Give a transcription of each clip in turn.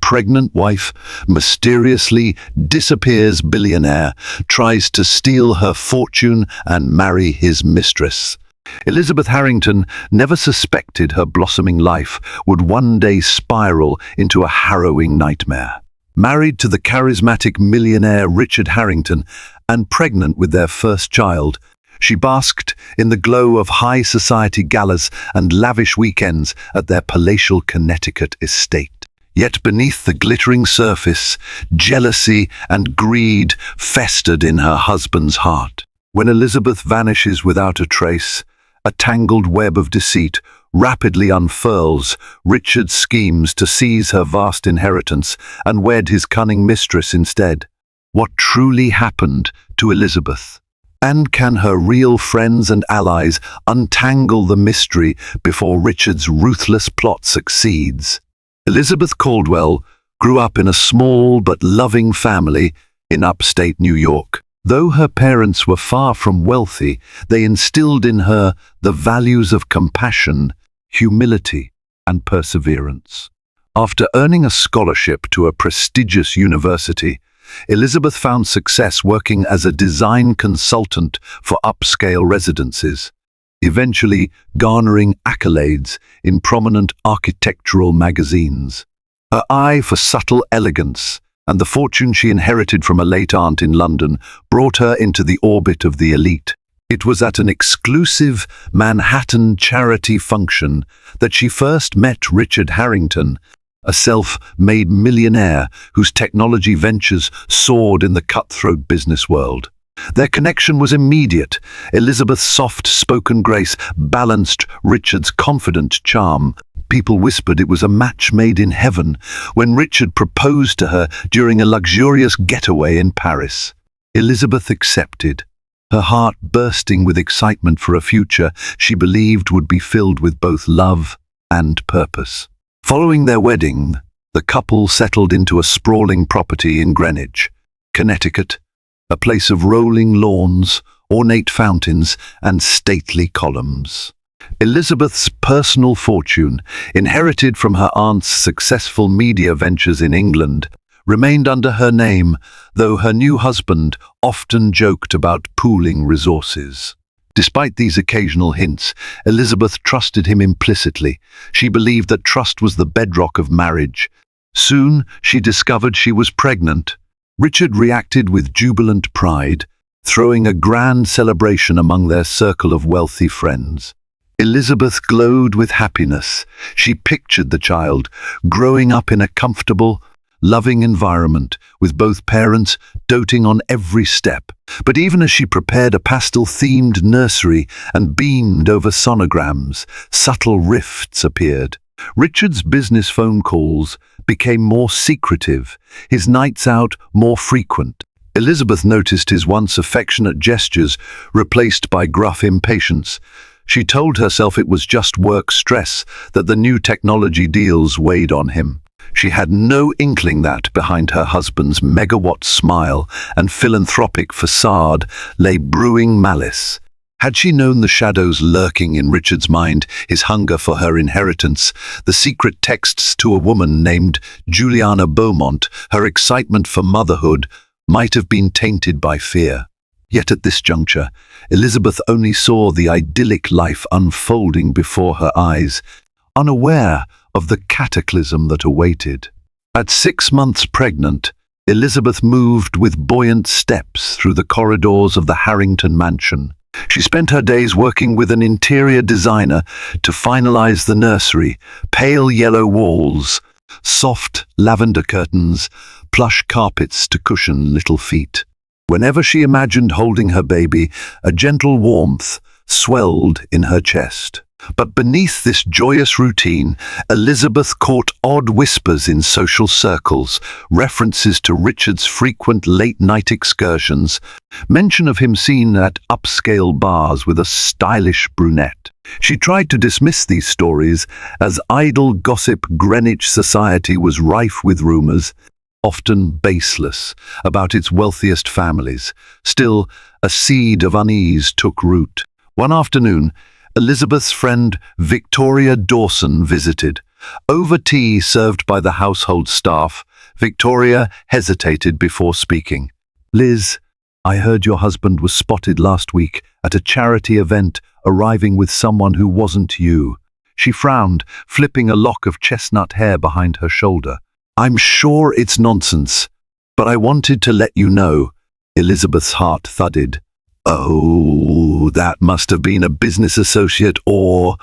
pregnant wife mysteriously disappears. Billionaire tries to steal her fortune and marry his mistress. Elizabeth Harrington never suspected her blossoming life would one day spiral into a harrowing nightmare. Married to the charismatic millionaire Richard Harrington and pregnant with their first child, she basked in the glow of high society galas and lavish weekends at their palatial Connecticut estate. Yet beneath the glittering surface, jealousy and greed festered in her husband's heart. When Elizabeth vanishes without a trace, a tangled web of deceit rapidly unfurls. Richard schemes to seize her vast inheritance and wed his cunning mistress instead. What truly happened to Elizabeth? And can her real friends and allies untangle the mystery before Richard's ruthless plot succeeds? Elizabeth Caldwell grew up in a small but loving family in upstate New York. Though her parents were far from wealthy, they instilled in her the values of compassion, humility, and perseverance. After earning a scholarship to a prestigious university, Elizabeth found success working as a design consultant for upscale residences, eventually garnering accolades in prominent architectural magazines. Her eye for subtle elegance and the fortune she inherited from a late aunt in London brought her into the orbit of the elite. It was at an exclusive Manhattan charity function that she first met Richard Harrington, a self-made millionaire whose technology ventures soared in the cutthroat business world. Their connection was immediate. Elizabeth's soft-spoken grace balanced Richard's confident charm. People whispered it was a match made in heaven when Richard proposed to her during a luxurious getaway in Paris. Elizabeth accepted, her heart bursting with excitement for a future she believed would be filled with both love and purpose. Following their wedding, the couple settled into a sprawling property in Greenwich, Connecticut, a place of rolling lawns, ornate fountains, and stately columns. Elizabeth's personal fortune, inherited from her aunt's successful media ventures in England, remained under her name, though her new husband often joked about pooling resources. Despite these occasional hints, Elizabeth trusted him implicitly. She believed that trust was the bedrock of marriage. Soon, she discovered she was pregnant. Richard reacted with jubilant pride, throwing a grand celebration among their circle of wealthy friends. Elizabeth glowed with happiness. She pictured the child growing up in a comfortable, loving environment, with both parents doting on every step. But even as she prepared a pastel-themed nursery and beamed over sonograms, subtle rifts appeared. Richard's business phone calls became more secretive, his nights out more frequent. Elizabeth noticed his once affectionate gestures replaced by gruff impatience. She told herself it was just work stress, that the new technology deals weighed on him. She had no inkling that behind her husband's megawatt smile and philanthropic facade lay brewing malice. Had she known the shadows lurking in Richard's mind, his hunger for her inheritance, the secret texts to a woman named Juliana Beaumont, her excitement for motherhood might have been tainted by fear. Yet at this juncture, Elizabeth only saw the idyllic life unfolding before her eyes, unaware of the cataclysm that awaited. At 6 months pregnant, Elizabeth moved with buoyant steps through the corridors of the Harrington mansion. She spent her days working with an interior designer to finalize the nursery: pale yellow walls, soft lavender curtains, plush carpets to cushion little feet. Whenever she imagined holding her baby, a gentle warmth swelled in her chest. But beneath this joyous routine, Elizabeth caught odd whispers in social circles, references to Richard's frequent late-night excursions, mention of him seen at upscale bars with a stylish brunette. She tried to dismiss these stories as idle gossip. Greenwich society was rife with rumors, often baseless, about its wealthiest families. Still, a seed of unease took root. One afternoon, Elizabeth's friend Victoria Dawson visited. Over tea served by the household staff, Victoria hesitated before speaking. "Liz, I heard your husband was spotted last week at a charity event, arriving with someone who wasn't you." She frowned, flipping a lock of chestnut hair behind her shoulder. "I'm sure it's nonsense, but I wanted to let you know." Elizabeth's heart thudded. "Oh, that must have been a business associate, or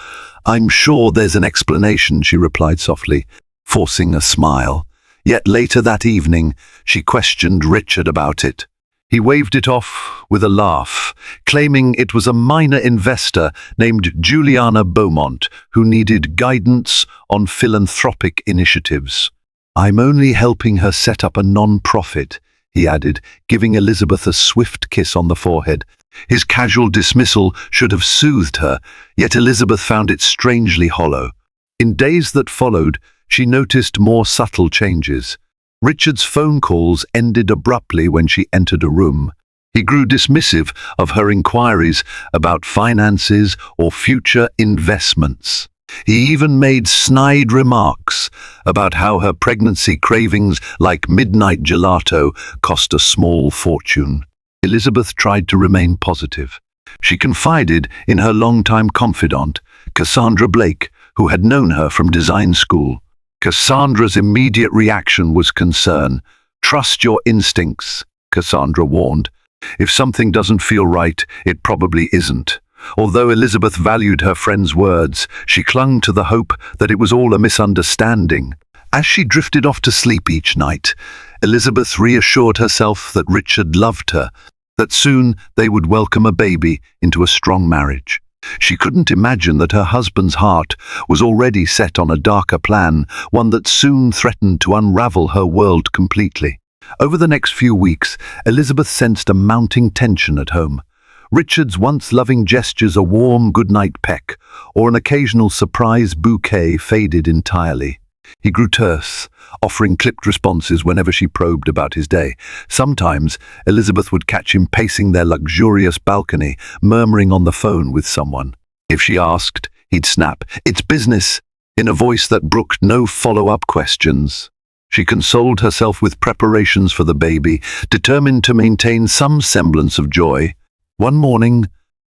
I'm sure there's an explanation," she replied softly, forcing a smile. Yet later that evening, she questioned Richard about it. He waved it off with a laugh, claiming it was a minor investor named Juliana Beaumont who needed guidance on philanthropic initiatives. "I'm only helping her set up a non-profit," he added, giving Elizabeth a swift kiss on the forehead. His casual dismissal should have soothed her, yet Elizabeth found it strangely hollow. In days that followed, she noticed more subtle changes. Richard's phone calls ended abruptly when she entered a room. He grew dismissive of her inquiries about finances or future investments. He even made snide remarks about how her pregnancy cravings, like midnight gelato, cost a small fortune. Elizabeth tried to remain positive. She confided in her longtime confidant, Cassandra Blake, who had known her from design school. Cassandra's immediate reaction was concern. "Trust your instincts," Cassandra warned. "If something doesn't feel right, it probably isn't." Although Elizabeth valued her friend's words, she clung to the hope that it was all a misunderstanding. As she drifted off to sleep each night, Elizabeth reassured herself that Richard loved her, that soon they would welcome a baby into a strong marriage. She couldn't imagine that her husband's heart was already set on a darker plan, one that soon threatened to unravel her world completely. Over the next few weeks, Elizabeth sensed a mounting tension at home. Richard's once loving gestures, a warm goodnight peck, or an occasional surprise bouquet, faded entirely. He grew terse, offering clipped responses whenever she probed about his day. Sometimes Elizabeth would catch him pacing their luxurious balcony, murmuring on the phone with someone. If she asked, he'd snap, "It's business," in a voice that brooked no follow-up questions. She consoled herself with preparations for the baby, determined to maintain some semblance of joy. One morning,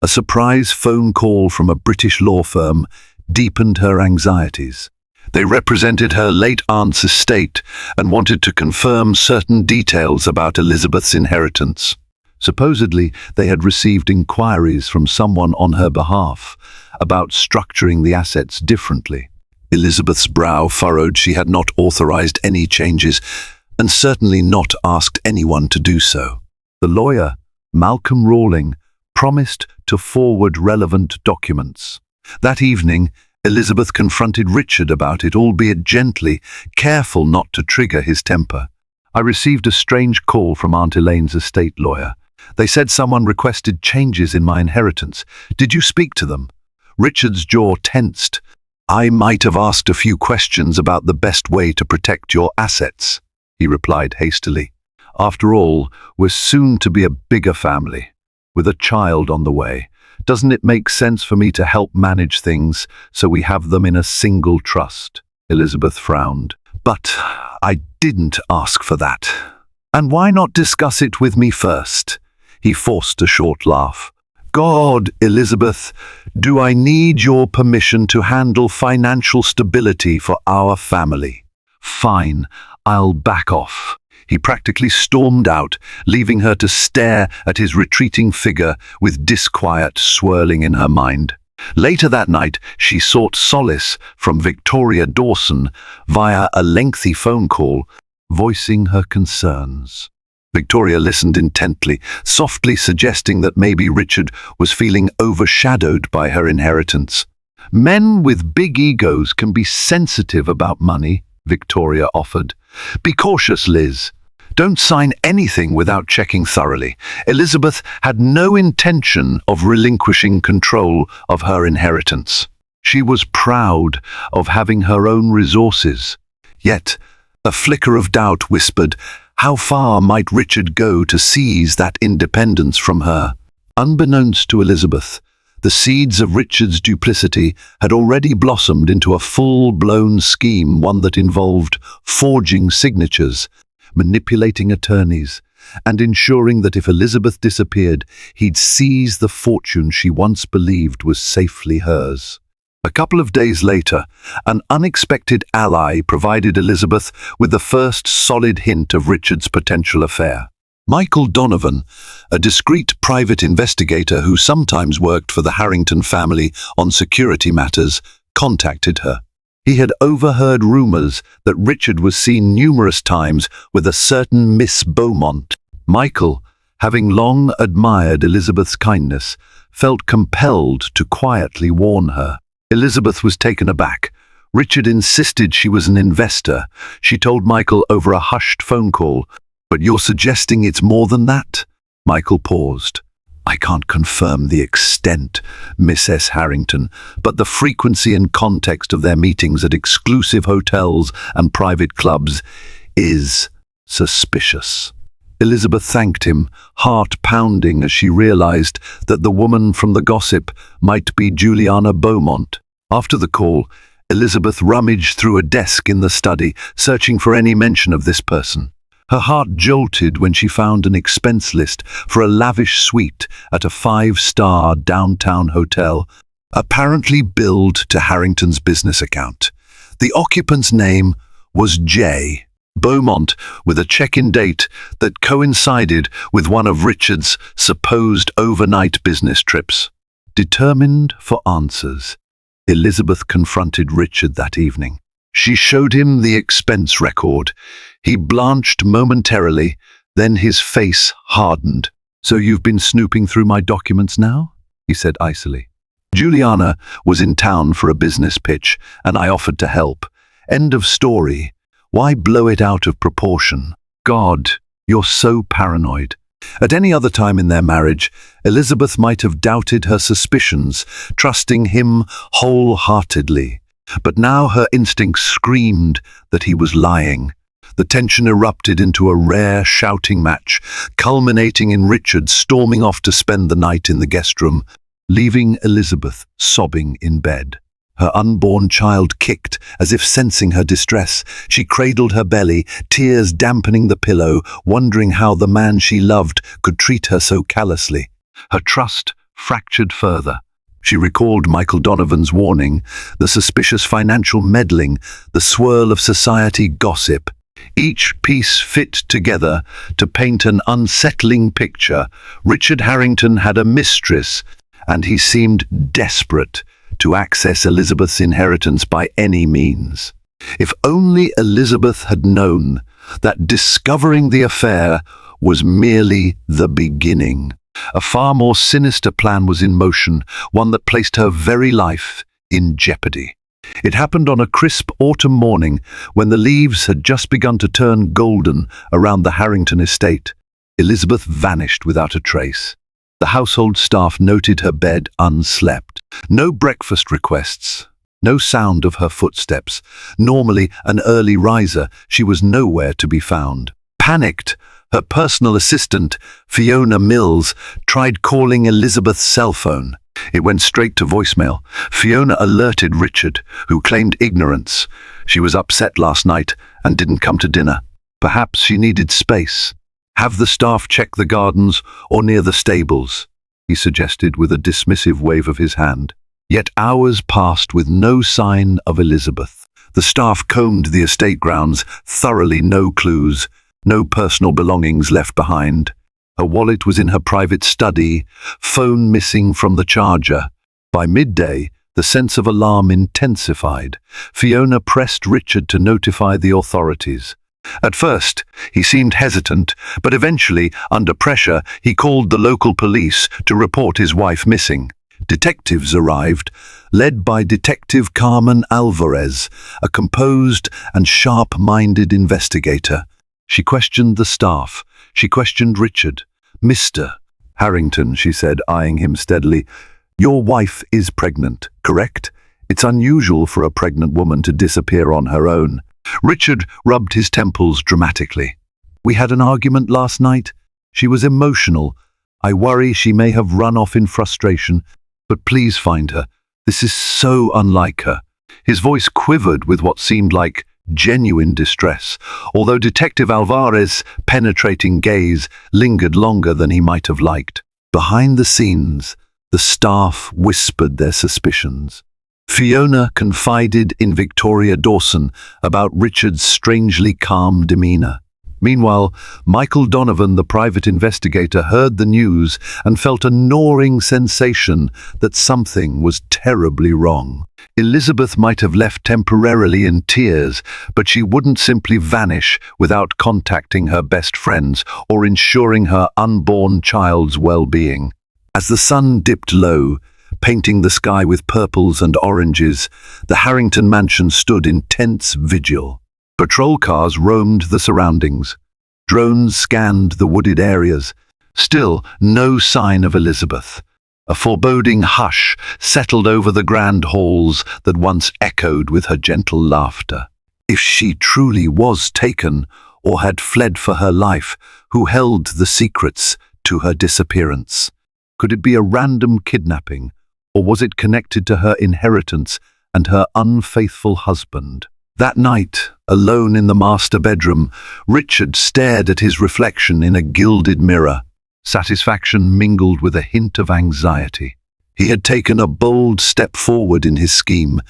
a surprise phone call from a British law firm deepened her anxieties. They represented her late aunt's estate and wanted to confirm certain details about Elizabeth's inheritance. Supposedly, they had received inquiries from someone on her behalf about structuring the assets differently. Elizabeth's brow furrowed. She had not authorized any changes, and certainly not asked anyone to do so. The lawyer, Malcolm Rawling, promised to forward relevant documents. That evening, Elizabeth confronted Richard about it, albeit gently, careful not to trigger his temper. "I received a strange call from Aunt Elaine's estate lawyer. They said someone requested changes in my inheritance. Did you speak to them?" Richard's jaw tensed. "I might have asked a few questions about the best way to protect your assets," he replied hastily. "After all, we're soon to be a bigger family, with a child on the way. Doesn't it make sense for me to help manage things so we have them in a single trust?" Elizabeth frowned. "But I didn't ask for that." "And why not discuss it with me first?" He forced a short laugh. "God, Elizabeth, do I need your permission to handle financial stability for our family?" "Fine, I'll back off." He practically stormed out, leaving her to stare at his retreating figure with disquiet swirling in her mind. Later that night, she sought solace from Victoria Dawson via a lengthy phone call, voicing her concerns. Victoria listened intently, softly suggesting that maybe Richard was feeling overshadowed by her inheritance. "Men with big egos can be sensitive about money," Victoria offered. "Be cautious, Liz. Don't sign anything without checking thoroughly." Elizabeth had no intention of relinquishing control of her inheritance. She was proud of having her own resources. Yet, a flicker of doubt whispered, how far might Richard go to seize that independence from her? Unbeknownst to Elizabeth, The seeds of Richard's duplicity had already blossomed into a full-blown scheme, one that involved forging signatures, manipulating attorneys, and ensuring that if Elizabeth disappeared, he'd seize the fortune she once believed was safely hers. A couple of days later, an unexpected ally provided Elizabeth with the first solid hint of Richard's potential affair. Michael Donovan, a discreet private investigator who sometimes worked for the Harrington family on security matters, contacted her. He had overheard rumors that Richard was seen numerous times with a certain Miss Beaumont. Michael, having long admired Elizabeth's kindness, felt compelled to quietly warn her. Elizabeth was taken aback. Richard insisted she was an investor. She told Michael over a hushed phone call, "But you're suggesting it's more than that?" Michael paused. "I can't confirm the extent, Miss S. Harrington, but the frequency and context of their meetings at exclusive hotels and private clubs is suspicious." Elizabeth thanked him, heart pounding as she realized that the woman from the gossip might be Juliana Beaumont. After the call, Elizabeth rummaged through a desk in the study, searching for any mention of this person. Her heart jolted when she found an expense list for a lavish suite at a 5-star downtown hotel, apparently billed to Harrington's business account. The occupant's name was J. Beaumont, with a check-in date that coincided with one of Richard's supposed overnight business trips. Determined for answers, Elizabeth confronted Richard that evening. She showed him the expense record. He blanched momentarily, then his face hardened. "So you've been snooping through my documents now?" he said icily. "Juliana was in town for a business pitch, and I offered to help. End of story. Why blow it out of proportion? God, you're so paranoid." At any other time in their marriage, Elizabeth might have doubted her suspicions, trusting him wholeheartedly. But now her instincts screamed that he was lying. The tension erupted into a rare shouting match, culminating in Richard storming off to spend the night in the guest room, leaving Elizabeth sobbing in bed. Her unborn child kicked, as if sensing her distress. She cradled her belly, tears dampening the pillow, wondering how the man she loved could treat her so callously. Her trust fractured further. She recalled Michael Donovan's warning, the suspicious financial meddling, the swirl of society gossip. Each piece fit together to paint an unsettling picture. Richard Harrington had a mistress, and he seemed desperate to access Elizabeth's inheritance by any means. If only Elizabeth had known that discovering the affair was merely the beginning. A far more sinister plan was in motion, one that placed her very life in jeopardy. It happened on a crisp autumn morning when the leaves had just begun to turn golden around the Harrington estate. Elizabeth vanished without a trace. The household staff noted her bed unslept. No breakfast requests, no sound of her footsteps. Normally an early riser, she was nowhere to be found. Panicked, her personal assistant, Fiona Mills, tried calling Elizabeth's cell phone. It went straight to voicemail. Fiona alerted Richard, who claimed ignorance. She was upset last night and didn't come to dinner. Perhaps she needed space. "Have the staff check the gardens or near the stables," he suggested with a dismissive wave of his hand. Yet hours passed with no sign of Elizabeth. The staff combed the estate grounds, thoroughly no clues, no personal belongings left behind. Her wallet was in her private study, phone missing from the charger. By midday, the sense of alarm intensified. Fiona pressed Richard to notify the authorities. At first, he seemed hesitant, but eventually, under pressure, he called the local police to report his wife missing. Detectives arrived, led by Detective Carmen Alvarez, a composed and sharp-minded investigator. She questioned the staff. She questioned Richard. "Mr. Harrington," she said, eyeing him steadily, "your wife is pregnant, correct? It's unusual for a pregnant woman to disappear on her own." Richard rubbed his temples dramatically. "We had an argument last night. She was emotional. I worry she may have run off in frustration. But please find her. This is so unlike her." His voice quivered with what seemed like genuine distress, although Detective Alvarez's penetrating gaze lingered longer than he might have liked. Behind the scenes, the staff whispered their suspicions. Fiona confided in Victoria Dawson about Richard's strangely calm demeanor. Meanwhile, Michael Donovan, the private investigator, heard the news and felt a gnawing sensation that something was terribly wrong. Elizabeth might have left temporarily in tears, but she wouldn't simply vanish without contacting her best friends or ensuring her unborn child's well-being. As the sun dipped low, painting the sky with purples and oranges, the Harrington mansion stood in tense vigil. Patrol cars roamed the surroundings. Drones scanned the wooded areas. Still, no sign of Elizabeth. A foreboding hush settled over the grand halls that once echoed with her gentle laughter. If she truly was taken, or had fled for her life, who held the secrets to her disappearance? Could it be a random kidnapping, or was it connected to her inheritance and her unfaithful husband? That night, alone in the master bedroom, Richard stared at his reflection in a gilded mirror. Satisfaction mingled with a hint of anxiety. He had taken a bold step forward in his scheme,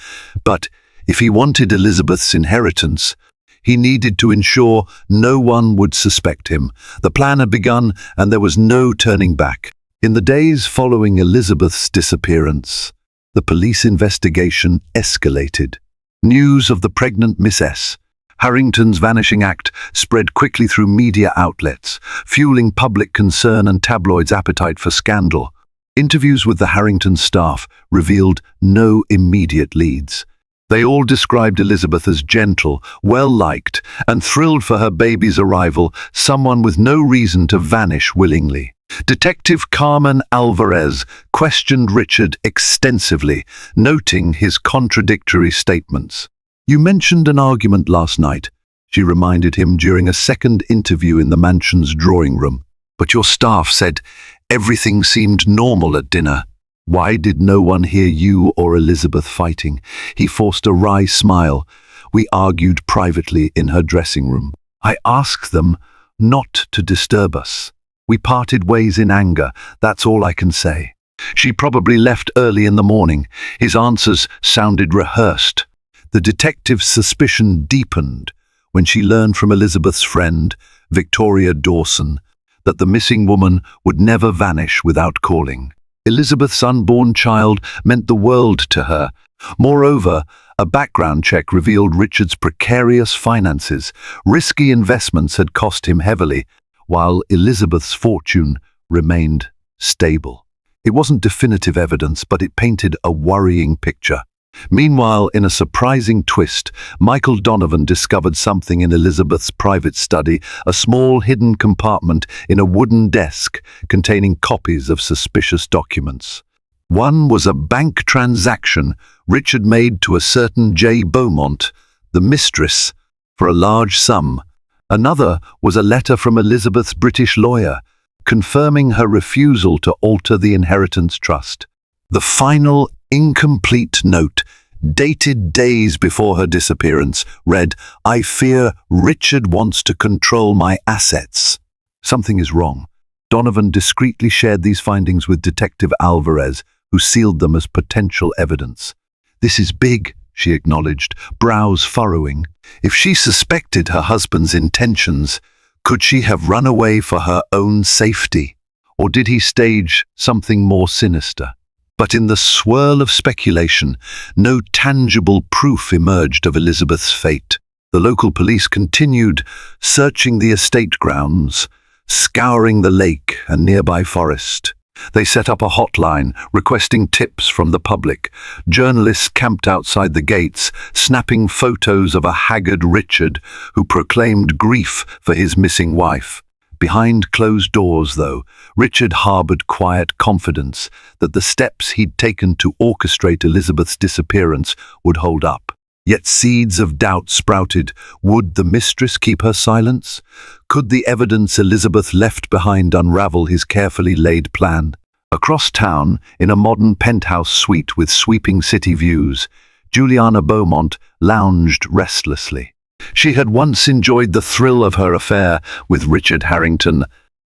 but if he wanted Elizabeth's inheritance, he needed to ensure no one would suspect him. The plan had begun, and there was no turning back. In the days following Elizabeth's disappearance, the police investigation escalated. News of the pregnant Miss S. Harrington's vanishing act spread quickly through media outlets, fueling public concern and tabloids' appetite for scandal. Interviews with the Harrington staff revealed no immediate leads. They all described Elizabeth as gentle, well-liked, and thrilled for her baby's arrival, someone with no reason to vanish willingly. Detective Carmen Alvarez questioned Richard extensively, noting his contradictory statements. "You mentioned an argument last night," she reminded him during a second interview in the mansion's drawing room. "But your staff said everything seemed normal at dinner. Why did no one hear you or Elizabeth fighting?" He forced a wry smile. "We argued privately in her dressing room. I asked them not to disturb us. We parted ways in anger, that's all I can say." "She probably left early in the morning." His answers sounded rehearsed. The detective's suspicion deepened when she learned from Elizabeth's friend, Victoria Dawson, that the missing woman would never vanish without calling. Elizabeth's unborn child meant the world to her. Moreover, a background check revealed Richard's precarious finances. Risky investments had cost him heavily, while Elizabeth's fortune remained stable. It wasn't definitive evidence, but it painted a worrying picture. Meanwhile, in a surprising twist, Michael Donovan discovered something in Elizabeth's private study, a small hidden compartment in a wooden desk containing copies of suspicious documents. One was a bank transaction Richard made to a certain J. Beaumont, the mistress, for a large sum. Another was a letter from Elizabeth's British lawyer, confirming her refusal to alter the inheritance trust. The final, incomplete note, dated days before her disappearance, read, "I fear Richard wants to control my assets." Something is wrong. Donovan discreetly shared these findings with Detective Alvarez, who sealed them as potential evidence. "This is big," she acknowledged, brows furrowing. If she suspected her husband's intentions, could she have run away for her own safety? Or did he stage something more sinister? But in the swirl of speculation, no tangible proof emerged of Elizabeth's fate. The local police continued searching the estate grounds, scouring the lake and nearby forest. They set up a hotline, requesting tips from the public. Journalists camped outside the gates, snapping photos of a haggard Richard who proclaimed grief for his missing wife. Behind closed doors, though, Richard harbored quiet confidence that the steps he'd taken to orchestrate Elizabeth's disappearance would hold up. Yet seeds of doubt sprouted. Would the mistress keep her silence? Could the evidence Elizabeth left behind unravel his carefully laid plan? Across town, in a modern penthouse suite with sweeping city views, Juliana Beaumont lounged restlessly. She had once enjoyed the thrill of her affair with Richard Harrington,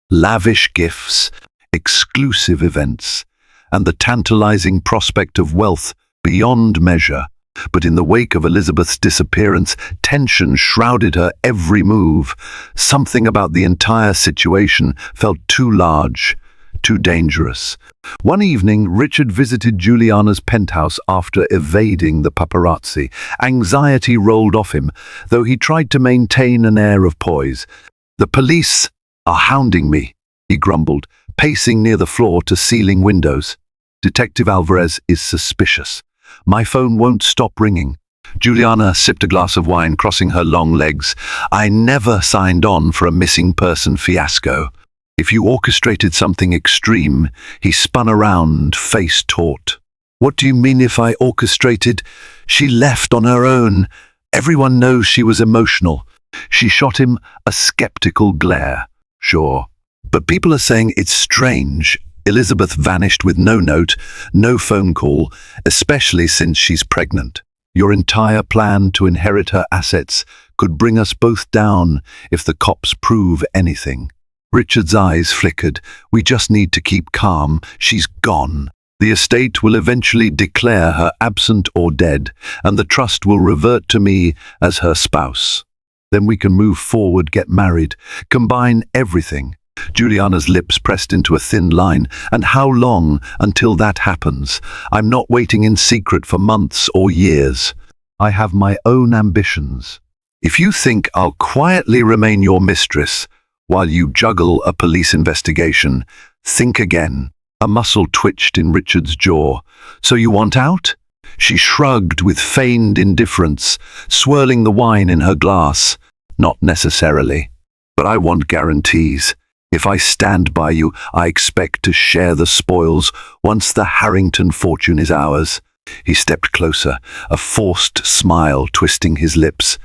lavish gifts, exclusive events, and the tantalizing prospect of wealth beyond measure. But in the wake of Elizabeth's disappearance, tension shrouded her every move. Something about the entire situation felt too large, too dangerous. One evening, Richard visited Juliana's penthouse after evading the paparazzi. Anxiety rolled off him, though he tried to maintain an air of poise. "The police are hounding me," he grumbled, pacing near the floor-to-ceiling windows. "Detective Alvarez is suspicious. My phone won't stop ringing." Juliana sipped a glass of wine, crossing her long legs. "I never signed on for a missing person fiasco." "If you orchestrated something extreme," he spun around, face taut. "What do you mean if I orchestrated? She left on her own. Everyone knows she was emotional." She shot him a skeptical glare. "Sure. But people are saying it's strange. Elizabeth vanished with no note, no phone call, especially since she's pregnant. Your entire plan to inherit her assets could bring us both down if the cops prove anything." Richard's eyes flickered. "We just need to keep calm. She's gone. The estate will eventually declare her absent or dead, and the trust will revert to me as her spouse. Then we can move forward, get married, combine everything." Juliana's lips pressed into a thin line. "And how long until that happens? I'm not waiting in secret for months or years. I have my own ambitions. If you think I'll quietly remain your mistress while you juggle a police investigation, think again." A muscle twitched in Richard's jaw. "So you want out?" She shrugged with feigned indifference, swirling the wine in her glass. "Not necessarily. But I want guarantees. If I stand by you, I expect to share the spoils once the Harrington fortune is ours." He stepped closer, a forced smile twisting his lips.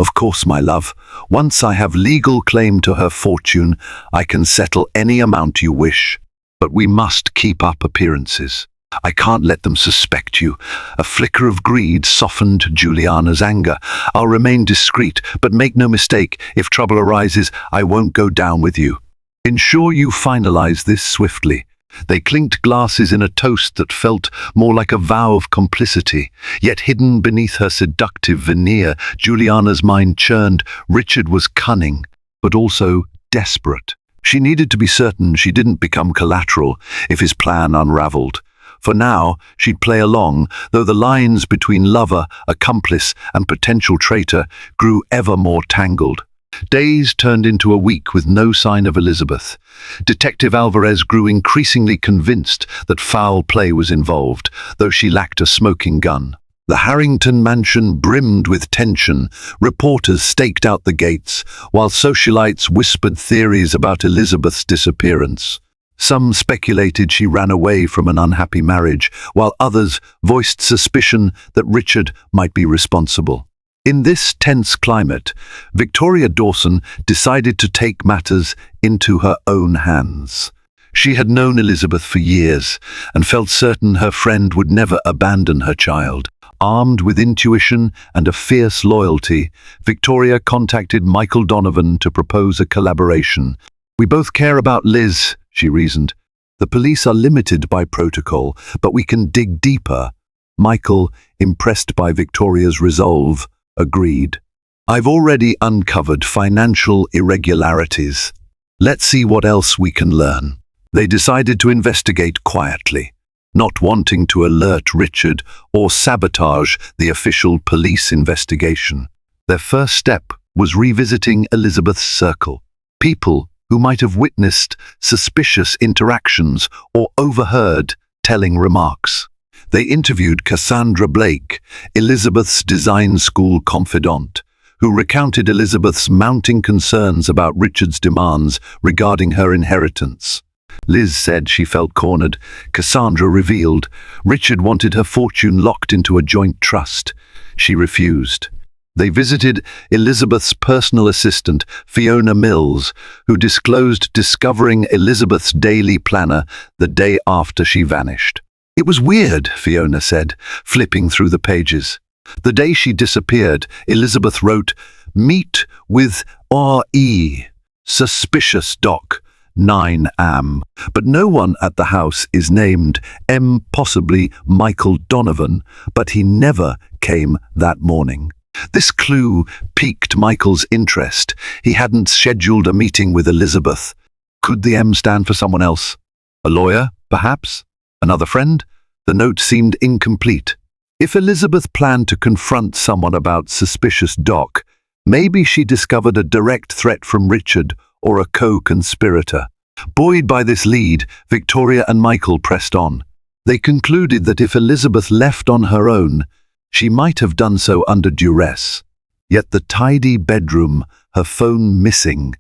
"Of course, my love. Once I have legal claim to her fortune, I can settle any amount you wish. But we must keep up appearances. I can't let them suspect you." A flicker of greed softened Juliana's anger. "I'll remain discreet, but make no mistake, if trouble arises, I won't go down with you. Ensure you finalize this swiftly." They clinked glasses in a toast that felt more like a vow of complicity. Yet hidden beneath her seductive veneer, Juliana's mind churned. Richard was cunning, but also desperate. She needed to be certain she didn't become collateral if his plan unraveled. For now, she'd play along, though the lines between lover, accomplice, and potential traitor grew ever more tangled. Days turned into a week with no sign of Elizabeth. Detective Alvarez grew increasingly convinced that foul play was involved, though she lacked a smoking gun. The Harrington mansion brimmed with tension. Reporters staked out the gates, while socialites whispered theories about Elizabeth's disappearance. Some speculated she ran away from an unhappy marriage, while others voiced suspicion that Richard might be responsible. In this tense climate, Victoria Dawson decided to take matters into her own hands. She had known Elizabeth for years and felt certain her friend would never abandon her child. Armed with intuition and a fierce loyalty, Victoria contacted Michael Donovan to propose a collaboration. "We both care about Liz," she reasoned. "The police are limited by protocol, but we can dig deeper." Michael, impressed by Victoria's resolve, agreed. "I've already uncovered financial irregularities. Let's see what else we can learn." They decided to investigate quietly, not wanting to alert Richard or sabotage the official police investigation. Their first step was revisiting Elizabeth's circle, people who might have witnessed suspicious interactions or overheard telling remarks. They interviewed Cassandra Blake, Elizabeth's design school confidant, who recounted Elizabeth's mounting concerns about Richard's demands regarding her inheritance. Liz said she felt cornered. Cassandra revealed Richard wanted her fortune locked into a joint trust. She refused. They visited Elizabeth's personal assistant, Fiona Mills, who disclosed discovering Elizabeth's daily planner the day after she vanished. "It was weird," Fiona said, flipping through the pages. The day she disappeared, Elizabeth wrote, "Meet with R.E. Suspicious Doc. 9 am. But no one at the house is named M. Possibly Michael Donovan, but he never came that morning." This clue piqued Michael's interest. He hadn't scheduled a meeting with Elizabeth. Could the M stand for someone else? A lawyer, perhaps? Another friend? The note seemed incomplete. If Elizabeth planned to confront someone about suspicious Doc, maybe she discovered a direct threat from Richard or a co-conspirator. Buoyed by this lead, Victoria and Michael pressed on. They concluded that if Elizabeth left on her own, she might have done so under duress. Yet the tidy bedroom, her phone missing,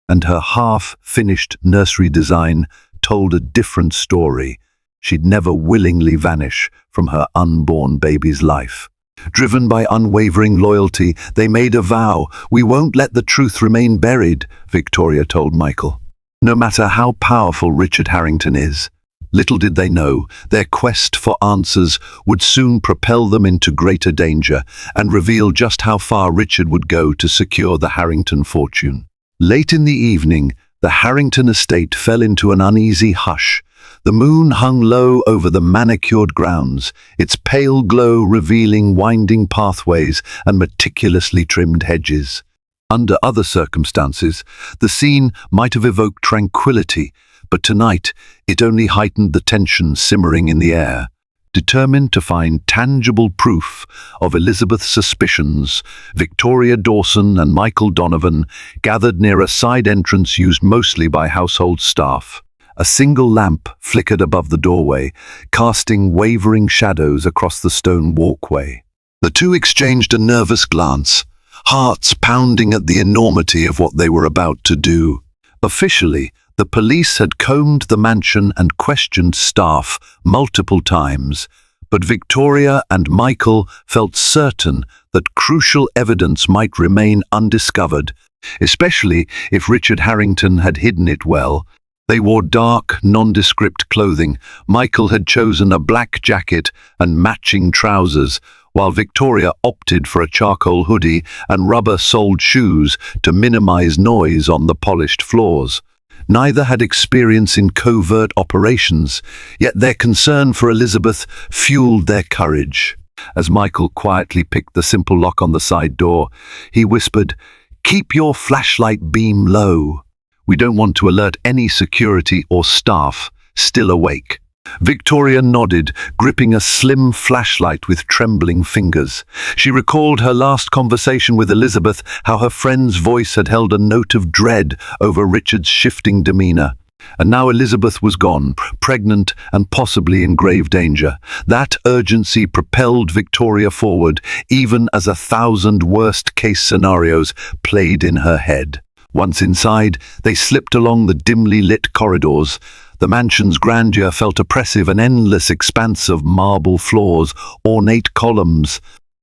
and her half-finished nursery design told a different story. She'd never willingly vanish from her unborn baby's life. Driven by unwavering loyalty, they made a vow. "We won't let the truth remain buried," Victoria told Michael. No matter how powerful Richard Harrington is, little did they know their quest for answers would soon propel them into greater danger and reveal just how far Richard would go to secure the Harrington fortune. Late in the evening, the Harrington estate fell into an uneasy hush. The moon hung low over the manicured grounds, its pale glow revealing winding pathways and meticulously trimmed hedges. Under other circumstances, the scene might have evoked tranquility, but tonight it only heightened the tension simmering in the air. Determined to find tangible proof of Elizabeth's suspicions, Victoria Dawson and Michael Donovan gathered near a side entrance used mostly by household staff. A single lamp flickered above the doorway, casting wavering shadows across the stone walkway. The two exchanged a nervous glance, hearts pounding at the enormity of what they were about to do. Officially, the police had combed the mansion and questioned staff multiple times, but Victoria and Michael felt certain that crucial evidence might remain undiscovered, especially if Richard Harrington had hidden it well. They wore dark, nondescript clothing. Michael had chosen a black jacket and matching trousers, while Victoria opted for a charcoal hoodie and rubber-soled shoes to minimize noise on the polished floors. Neither had experience in covert operations, yet their concern for Elizabeth fueled their courage. As Michael quietly picked the simple lock on the side door, he whispered, "Keep your flashlight beam low. We don't want to alert any security or staff still awake." Victoria nodded, gripping a slim flashlight with trembling fingers. She recalled her last conversation with Elizabeth, how her friend's voice had held a note of dread over Richard's shifting demeanor. And now Elizabeth was gone, pregnant and possibly in grave danger. That urgency propelled Victoria forward, even as 1,000 worst-case scenarios played in her head. Once inside, they slipped along the dimly lit corridors. The mansion's grandeur felt oppressive, an endless expanse of marble floors, ornate columns,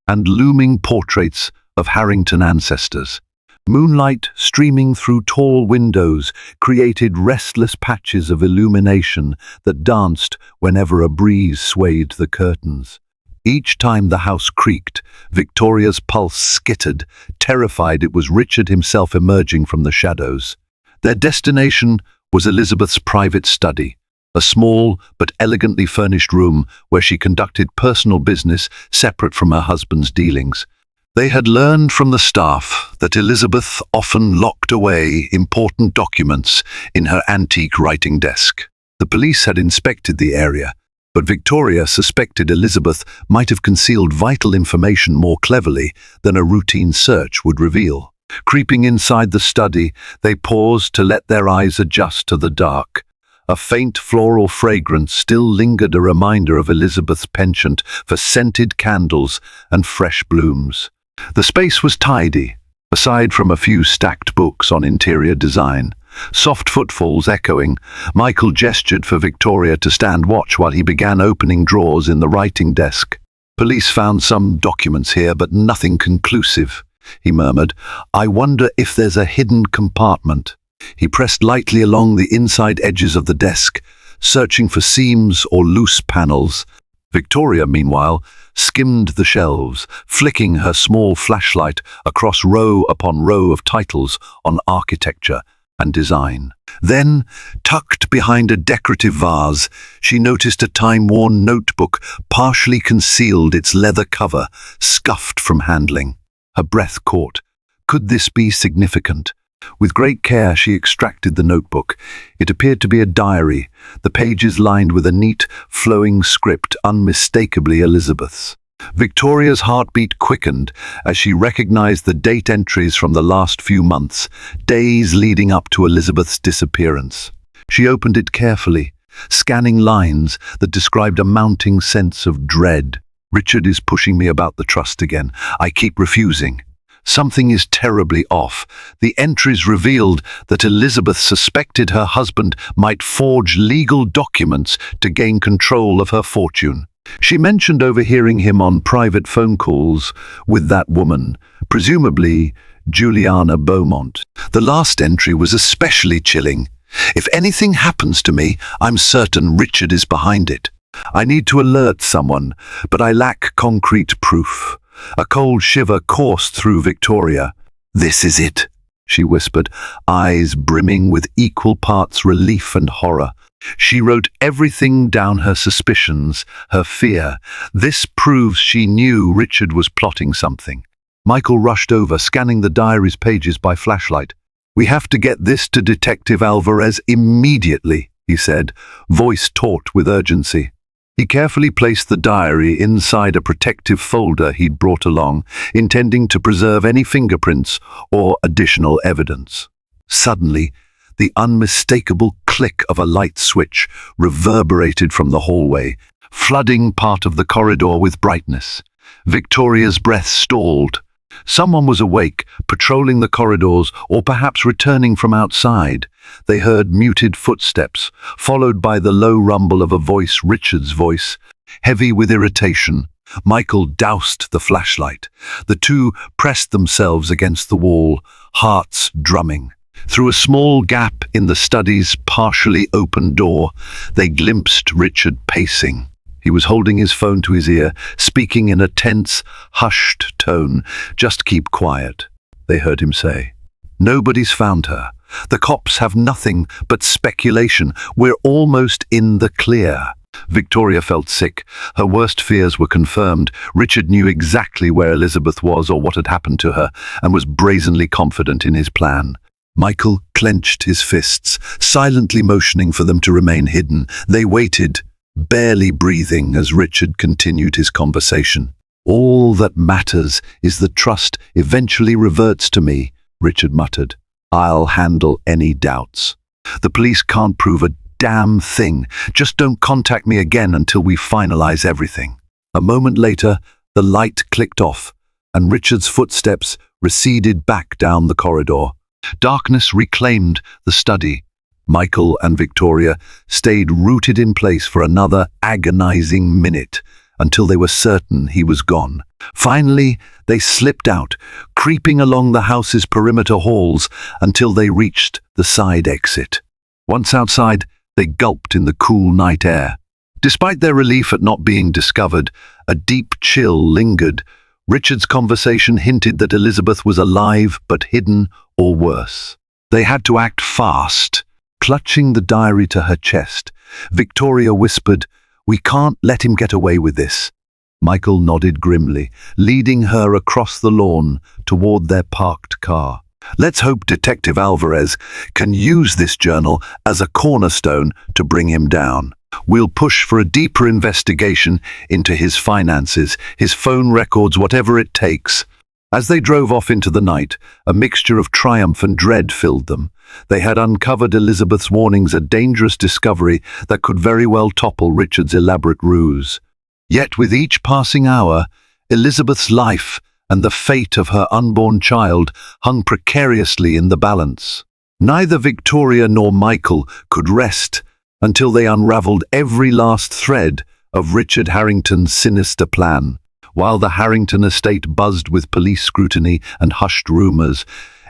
and looming portraits of Harrington ancestors. Moonlight streaming through tall windows created restless patches of illumination that danced whenever a breeze swayed the curtains. Each time the house creaked, Victoria's pulse skittered, terrified it was Richard himself emerging from the shadows. Their destination was Elizabeth's private study, a small but elegantly furnished room where she conducted personal business separate from her husband's dealings. They had learned from the staff that Elizabeth often locked away important documents in her antique writing desk. The police had inspected the area, but Victoria suspected Elizabeth might have concealed vital information more cleverly than a routine search would reveal. Creeping inside the study, they paused to let their eyes adjust to the dark. A faint floral fragrance still lingered, a reminder of Elizabeth's penchant for scented candles and fresh blooms. The space was tidy, aside from a few stacked books on interior design. Soft footfalls echoing, Michael gestured for Victoria to stand watch while he began opening drawers in the writing desk. Police found some documents here, but nothing conclusive. he murmured. "I wonder if there's a hidden compartment." He pressed lightly along the inside edges of the desk, searching for seams or loose panels. Victoria, meanwhile, skimmed the shelves, flicking her small flashlight across row upon row of titles on architecture and design. Then, tucked behind a decorative vase, she noticed a time-worn notebook partially concealed, its leather cover scuffed from handling. Her breath caught. Could this be significant? With great care, she extracted the notebook. It appeared to be a diary, the pages lined with a neat, flowing script unmistakably Elizabeth's. Victoria's heartbeat quickened as she recognized the date entries from the last few months, days leading up to Elizabeth's disappearance. She opened it carefully, scanning lines that described a mounting sense of dread. "Richard is pushing me about the trust again. I keep refusing. Something is terribly off." The entries revealed that Elizabeth suspected her husband might forge legal documents to gain control of her fortune. She mentioned overhearing him on private phone calls with that woman, presumably Juliana Beaumont. The last entry was especially chilling. "If anything happens to me, I'm certain Richard is behind it. I need to alert someone, but I lack concrete proof." A cold shiver coursed through Victoria. "This is it," she whispered, eyes brimming with equal parts relief and horror. She wrote everything down: her suspicions, her fear. "This proves she knew Richard was plotting something." Michael rushed over, scanning the diary's pages by flashlight. "We have to get this to Detective Alvarez immediately," he said, voice taut with urgency. He carefully placed the diary inside a protective folder he'd brought along, intending to preserve any fingerprints or additional evidence. Suddenly, the unmistakable click of a light switch reverberated from the hallway, flooding part of the corridor with brightness. Victoria's breath stalled. Someone was awake, patrolling the corridors, or perhaps returning from outside. They heard muted footsteps, followed by the low rumble of a voice, Richard's voice, heavy with irritation. Michael doused the flashlight. The two pressed themselves against the wall, hearts drumming. Through a small gap in the study's partially open door, they glimpsed Richard pacing. He was holding his phone to his ear, speaking in a tense, hushed tone. "Just keep quiet," they heard him say. "Nobody's found her. The cops have nothing but speculation. We're almost in the clear." Victoria felt sick. Her worst fears were confirmed. Richard knew exactly where Elizabeth was or what had happened to her, and was brazenly confident in his plan. Michael clenched his fists, silently motioning for them to remain hidden. They waited, barely breathing, as Richard continued his conversation. "All that matters is the trust eventually reverts to me," Richard muttered. "I'll handle any doubts. The police can't prove a damn thing. Just don't contact me again until we finalize everything." A moment later, the light clicked off, and Richard's footsteps receded back down the corridor. Darkness reclaimed the study. Michael and Victoria stayed rooted in place for another agonizing minute, until they were certain he was gone. Finally, they slipped out, creeping along the house's perimeter halls until they reached the side exit. Once outside, they gulped in the cool night air. Despite their relief at not being discovered, a deep chill lingered. Richard's conversation hinted that Elizabeth was alive but hidden, or worse. They had to act fast. Clutching the diary to her chest, Victoria whispered, "We can't let him get away with this." Michael nodded grimly, leading her across the lawn toward their parked car. "Let's hope Detective Alvarez can use this journal as a cornerstone to bring him down. We'll push for a deeper investigation into his finances, his phone records, whatever it takes." As they drove off into the night, a mixture of triumph and dread filled them. They had uncovered Elizabeth's warnings, a dangerous discovery that could very well topple Richard's elaborate ruse. Yet with each passing hour, Elizabeth's life and the fate of her unborn child hung precariously in the balance. Neither Victoria nor Michael could rest until they unraveled every last thread of Richard Harrington's sinister plan. While the Harrington estate buzzed with police scrutiny and hushed rumors,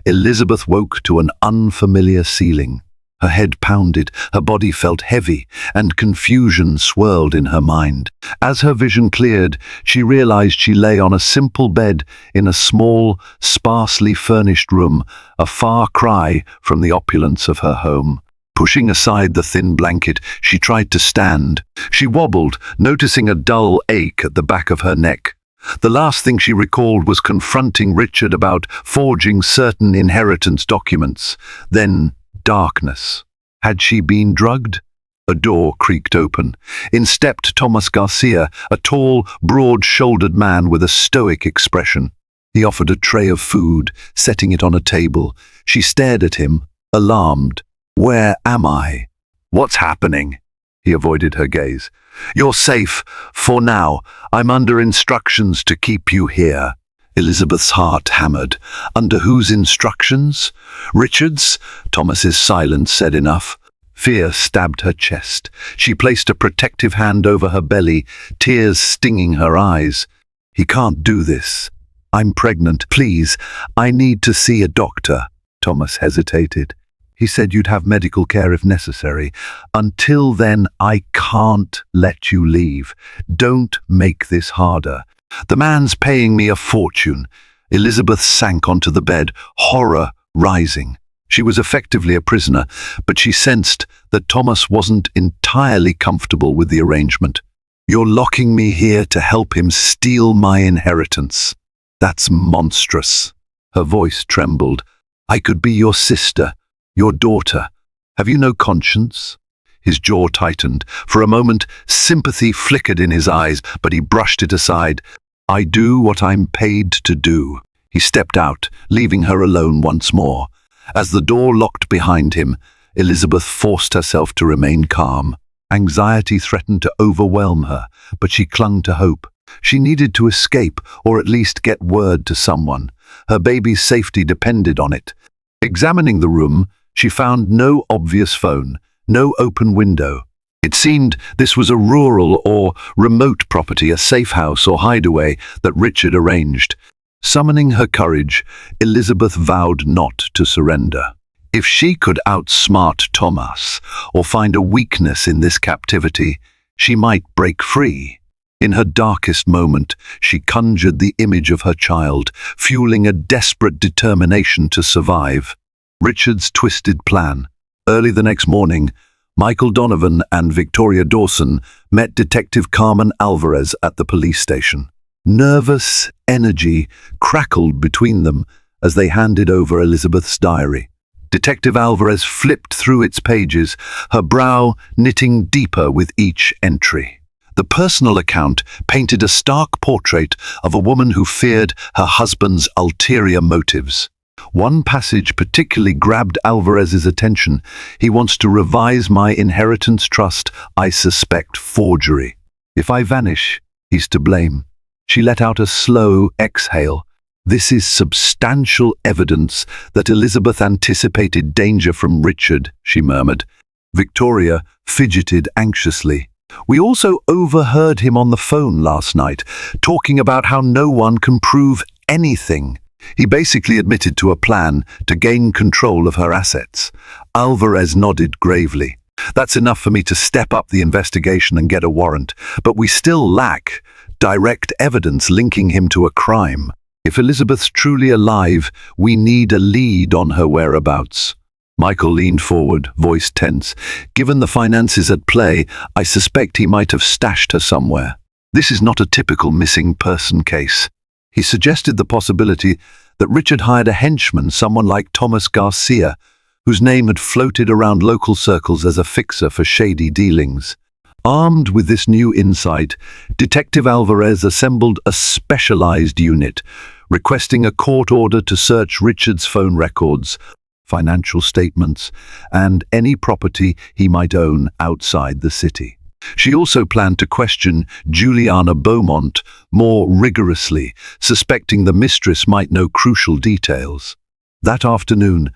Elizabeth woke to an unfamiliar ceiling. Her head pounded, her body felt heavy, and confusion swirled in her mind. As her vision cleared, she realized she lay on a simple bed in a small, sparsely furnished room, a far cry from the opulence of her home. Pushing aside the thin blanket, she tried to stand. She wobbled, noticing a dull ache at the back of her neck. The last thing she recalled was confronting Richard about forging certain inheritance documents. Then, darkness. Had she been drugged? A door creaked open. In stepped Thomas Garcia, a tall, broad-shouldered man with a stoic expression. He offered a tray of food, setting it on a table. She stared at him, alarmed. "Where am I? What's happening?" He avoided her gaze. "You're safe, for now. I'm under instructions to keep you here." Elizabeth's heart hammered. Under whose instructions? Richard's? Thomas's silence said enough. Fear stabbed her chest. She placed a protective hand over her belly, tears stinging her eyes. "He can't do this. I'm pregnant. Please, I need to see a doctor." Thomas hesitated. "He said you'd have medical care if necessary. Until then, I can't let you leave. Don't make this harder. The man's paying me a fortune." Elizabeth sank onto the bed, horror rising. She was effectively a prisoner, but she sensed that Thomas wasn't entirely comfortable with the arrangement. "You're locking me here to help him steal my inheritance. That's monstrous." Her voice trembled. "I could be your sister, your daughter. Have you no conscience?" His jaw tightened. For a moment, sympathy flickered in his eyes, but he brushed it aside. "I do what I'm paid to do." He stepped out, leaving her alone once more. As the door locked behind him, Elizabeth forced herself to remain calm. Anxiety threatened to overwhelm her, but she clung to hope. She needed to escape, or at least get word to someone. Her baby's safety depended on it. Examining the room, she found no obvious phone, no open window. It seemed this was a rural or remote property, a safe house or hideaway that Richard arranged. Summoning her courage, Elizabeth vowed not to surrender. If she could outsmart Thomas or find a weakness in this captivity, she might break free. In her darkest moment, she conjured the image of her child, fueling a desperate determination to survive. Richard's twisted plan. Early the next morning, Michael Donovan and Victoria Dawson met Detective Carmen Alvarez at the police station. Nervous energy crackled between them as they handed over Elizabeth's diary. Detective Alvarez flipped through its pages, her brow knitting deeper with each entry. The personal account painted a stark portrait of a woman who feared her husband's ulterior motives. One passage particularly grabbed Alvarez's attention. "He wants to revise my inheritance trust. I suspect forgery. If I vanish, he's to blame." She let out a slow exhale. This is substantial evidence that Elizabeth anticipated danger from Richard, she murmured. Victoria fidgeted anxiously. "We also overheard him on the phone last night, talking about how no one can prove anything." He basically admitted to a plan to gain control of her assets. Alvarez nodded gravely. "That's enough for me to step up the investigation and get a warrant, but we still lack direct evidence linking him to a crime. If Elizabeth's truly alive, we need a lead on her whereabouts." Michael leaned forward, voice tense. "Given the finances at play, I suspect he might have stashed her somewhere. This is not a typical missing person case." He suggested the possibility that Richard hired a henchman, someone like Thomas Garcia, whose name had floated around local circles as a fixer for shady dealings. Armed with this new insight, Detective Alvarez assembled a specialized unit, requesting a court order to search Richard's phone records, financial statements, and any property he might own outside the city. She also planned to question Juliana Beaumont more rigorously, suspecting the mistress might know crucial details. That afternoon,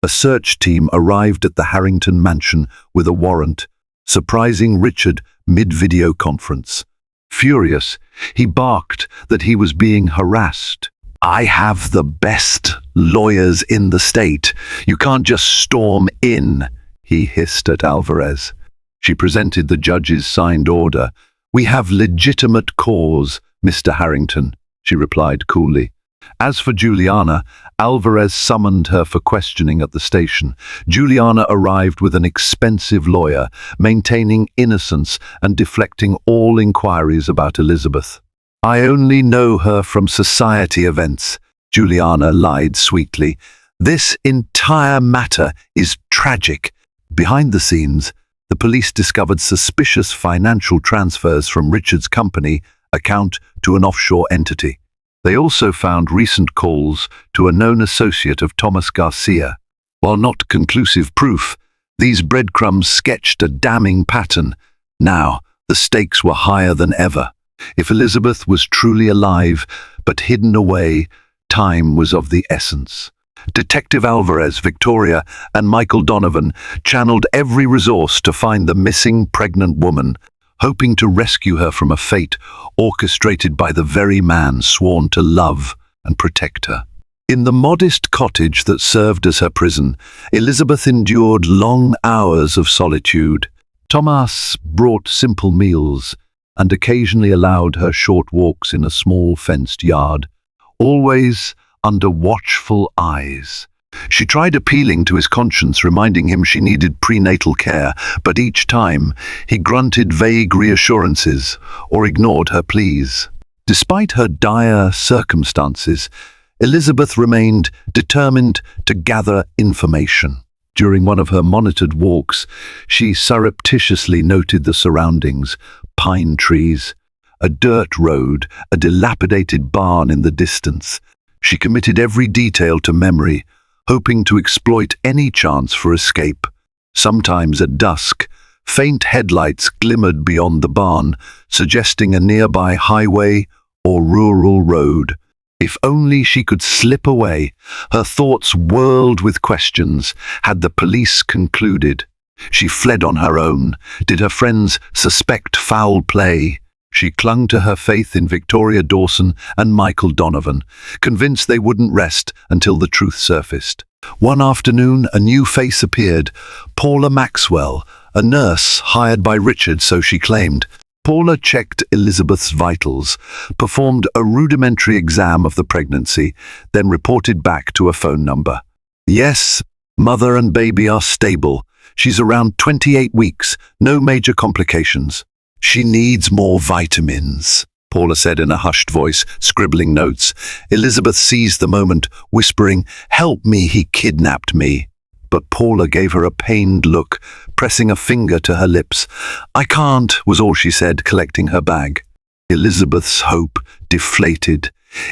a search team arrived at the Harrington mansion with a warrant, surprising Richard mid-video conference. Furious, he barked that he was being harassed. "I have the best lawyers in the state. You can't just storm in," he hissed at Alvarez. She presented the judge's signed order. "We have legitimate cause, Mr. Harrington," she replied coolly. As for Juliana, Alvarez summoned her for questioning at the station. Juliana arrived with an expensive lawyer, maintaining innocence and deflecting all inquiries about Elizabeth. "I only know her from society events," Juliana lied sweetly. "This entire matter is tragic." Behind the scenes, the police discovered suspicious financial transfers from Richard's company account to an offshore entity. They also found recent calls to a known associate of Thomas Garcia. While not conclusive proof, these breadcrumbs sketched a damning pattern. Now, the stakes were higher than ever. If Elizabeth was truly alive, but hidden away, time was of the essence. Detective Alvarez, Victoria, and Michael Donovan channeled every resource to find the missing pregnant woman, hoping to rescue her from a fate orchestrated by the very man sworn to love and protect her. In the modest cottage that served as her prison, Elizabeth endured long hours of solitude. Thomas brought simple meals and occasionally allowed her short walks in a small fenced yard, always under watchful eyes. She tried appealing to his conscience, reminding him she needed prenatal care, but each time he grunted vague reassurances or ignored her pleas. Despite her dire circumstances, Elizabeth remained determined to gather information. During one of her monitored walks, she surreptitiously noted the surroundings: pine trees, a dirt road, a dilapidated barn in the distance. She committed every detail to memory, hoping to exploit any chance for escape. Sometimes at dusk, faint headlights glimmered beyond the barn, suggesting a nearby highway or rural road. If only she could slip away. Her thoughts whirled with questions. Had the police concluded? She fled on her own. Did her friends suspect foul play? She clung to her faith in Victoria Dawson and Michael Donovan, convinced they wouldn't rest until the truth surfaced. One afternoon, a new face appeared: Paula Maxwell, a nurse hired by Richard, so she claimed. Paula checked Elizabeth's vitals, performed a rudimentary exam of the pregnancy, then reported back to a phone number. "Yes, mother and baby are stable. She's around 28 weeks, no major complications. She needs more vitamins," Paula said in a hushed voice, scribbling notes. Elizabeth seized the moment, whispering, "Help me, he kidnapped me." But Paula gave her a pained look, pressing a finger to her lips. "I can't," was all she said, collecting her bag. Elizabeth's hope deflated.